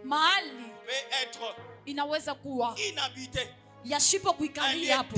mahali peut être inaweza kuwa inhabité. yashipo kuikalia hapo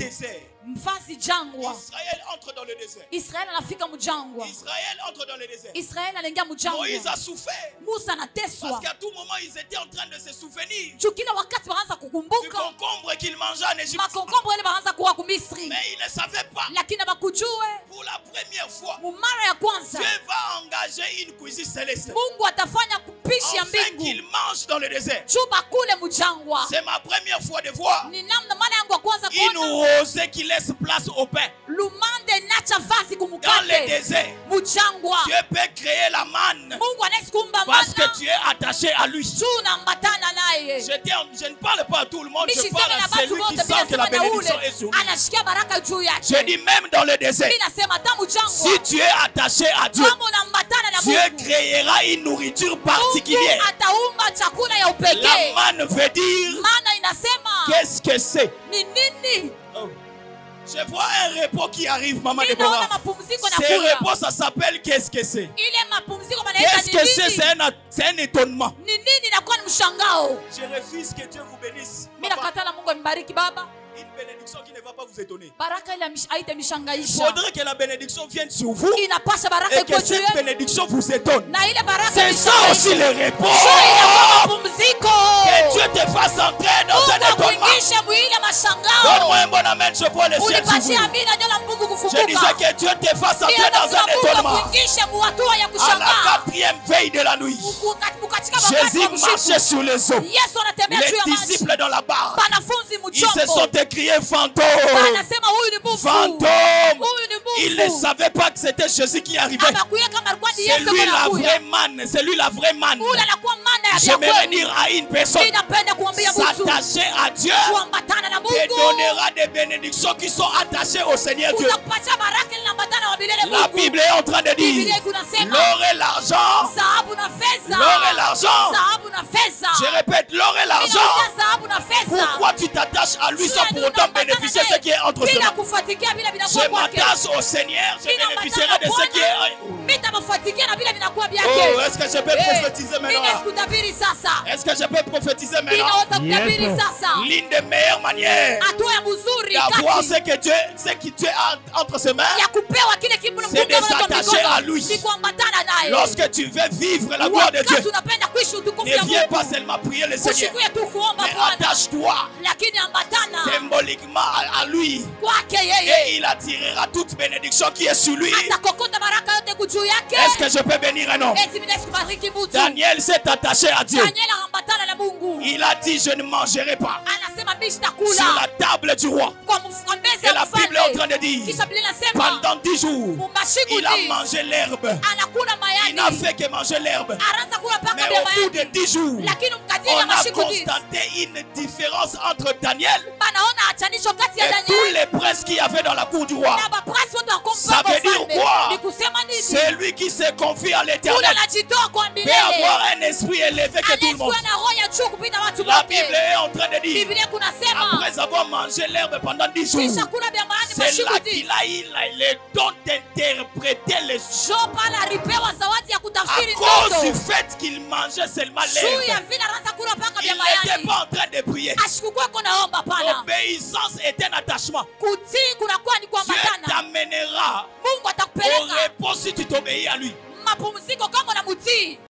mfasi jangwa. Israël entre dans le désert. Israeli anafika mjangwa. Israël entre dans le désert. Israeli anaingia mjangwa. Moïse a souffert. Musa anateswa. Parce qu'à tout moment ils étaient en train de se souvenir kila wakati wanaanza du kukumbuka concombre qu'ils mangeaient en Égypte. makonkombo yale wanaanza kuwa kumisri. Mais ils ne savaient pas. Lakini bakujue Pour la première fois mara ya kwanza Dieu va engager une cuisine céleste. Mungu atafanya kupishi ya Afin mbingu qu'ils mangent dans le désert. chuba kule mjangwa. C'est ma première fois de voir Ni namna mara yangu ya kwanza une kuona rosée qui laisse place au pain. lumande nacha vasi Dans kumukate le désert, mjangwa. Dieu peut créer la manne Mungu anaweza kuumba parce que mana tu es attaché à lui. tunambatana naye. Je ne parle pas à tout le monde, je Mimi parle sisemi na à watu celui qui wote, sent que la mimi nasema na bénédiction ule est sur lui. anashikia baraka juu Je yake. dis même dans le désert, Mimi nasema hata mjangwa si tu es attaché à Dieu, kama unambatana na Dieu Mungu créera une nourriture Mungu particulière. ataumba chakula ya La upekee. manne veut dire, Maana inasema qu'est-ce que c'est? ni nini? Je vois un repos qui arrive, maman Mimi Deborah. naona mapumziko na Ce kula. repos, ça s'appelle qu'est-ce que c'est? Ile mapumziko maana yake Qu'est-ce que c'est? ni C'est un étonnement. nini inakuwa ni mshangao. Je refuse que Dieu vous bénisse. Mimi Papa, nakatala Mungu ambariki baba. une bénédiction qui ne va pas vous étonner. Baraka ile haite Il mishangaisha. faudrait que la bénédiction vienne sur vous Inapasha baraka et que iko juu cette yenu. bénédiction vous étonne. Na ile baraka C'est ça aussi le repos. mapumziko. Que Dieu te fasse entrer dans un Mungu étonnement. akuingishe mwile mashangao. Donne-moi un bon amen, je vois le ciel sur Unipatie vous. amina ndio la Mungu Je kufunguka. disais que Dieu te fasse entrer dans un étonnement. Akuingishe muhatua ya À la kushangaa. 4e veille de la nuit, Katika wakati wa Jésus usiku. marchait sur les eaux. Yesu anatembea juu Les ya maji. disciples dans la barque, Wanafunzi ils se sont mchongo. écriés fantômes. Anasema huyu ni Mungu. Fantômes. Huyu ni Mungu. Ils ne savaient pas que c'était Jésus qui arrivait. Anakuja kama alikuwa ni C'est Yesu lui la anakuja. vraie manne. C'est lui la vraie manne. Ule anakuwa maana ya J'aimerais kweli. dire à une personne, Mimi napenda kuambia mtu s'attacher à Dieu kuambatana na te Mungu. donnera des bénédictions qui sont attachées au Seigneur Dieu. Utakupatia baraka inaambatana na milele La Mungu. Bible est en train de dire, Biblia kunasema l'or et l'argent, dhahabu na fedha. l'or et l'argent. Dhahabu na fedha. Je répète, l'or et l'argent. Inaongea dhahabu na fedha. Pourquoi tu t'attaches à lui sans pour autant bénéficier de ce qui est entre ses bila mains? kufuatilia bila vinakuwa Je kwake. m'attache au Seigneur, je bénéficierai de ce qui est. Mitabafuatilia na bila vinakuwa Oh, vyake. est-ce que je peux prophétiser maintenant? Mimi sikutabiri sasa. Est-ce que je peux prophétiser Mimi maintenant? naweza kutabiri sasa. L'une des meilleures manières Hatua ya mzuri d'avoir kati ce que Dieu a entre ses mains, ya kupewa kile kitu c'est de s'attacher à lui. ni kuambatana naye. Lorsque tu veux vivre la gloire de Dieu, Wakati unapenda kuishi utukufu ne ya viens Mungu. pas seulement prier le Seigneur, Usikuye tu kuomba mais Bwana, attache-toi lakini ambatana symboliquement à lui kwake et yeye. il attirera toute bénédiction qui est sur lui. Atakokota baraka yote kujuu yake. Est-ce que je peux bénir un homme? Eti mimi sikubariki mtu. Daniel s'est attaché à Dieu. Daniel ambatana na Mungu. Il a dit, je ne mangerai pas Anasema mimi sur sitakula la table du roi. kwa meza Et ya la Bible est en train mfalme. de dire, Kisha Biblia inasema pendant 10 jours, mumasiku il a 10 mangé l'herbe. anakula Il n'a mayani. fait que manger l'herbe. Anaanza kula paka Mais vya au bout de mayani. 10 jours, Lakini mkatili on ya a masiku 10 constaté une différence entre Daniel banaona achanisho kati et ya tous Daniel les princes qu'il y avait dans la cour du roi. na baprince wote wa Ça veut dire quoi? Ni kusema nini? C'est lui qui se confie à Ule l'éternel. anajitoa kwa Peut milele. avoir un esprit élevé que tout le monde. Anayekuwa na roho ya juu kupita watu La wote. Bible est en train de dire, Biblia kunasema après avoir mangé l'herbe pendant 10 jours, kisha kula vya mayani c'est masiku là 10 qu'il a eu le don d'interpréter les choses. Shopa alipewa zawadi ya À kutafsiri cause du ndoto. fait qu'il mangeait seulement Juu ya l'herbe, vile anaanza kula paka il vya n'était mayani. pas en train de prier. Ashikukuwa kunaomba pana. L'obéissance est un attachement. Kutii kunakuwa ni Dieu kuambatana. t'amènera Mungu au atakupeleka repos si tu t'obéis à lui. mapumziko kama unamutii.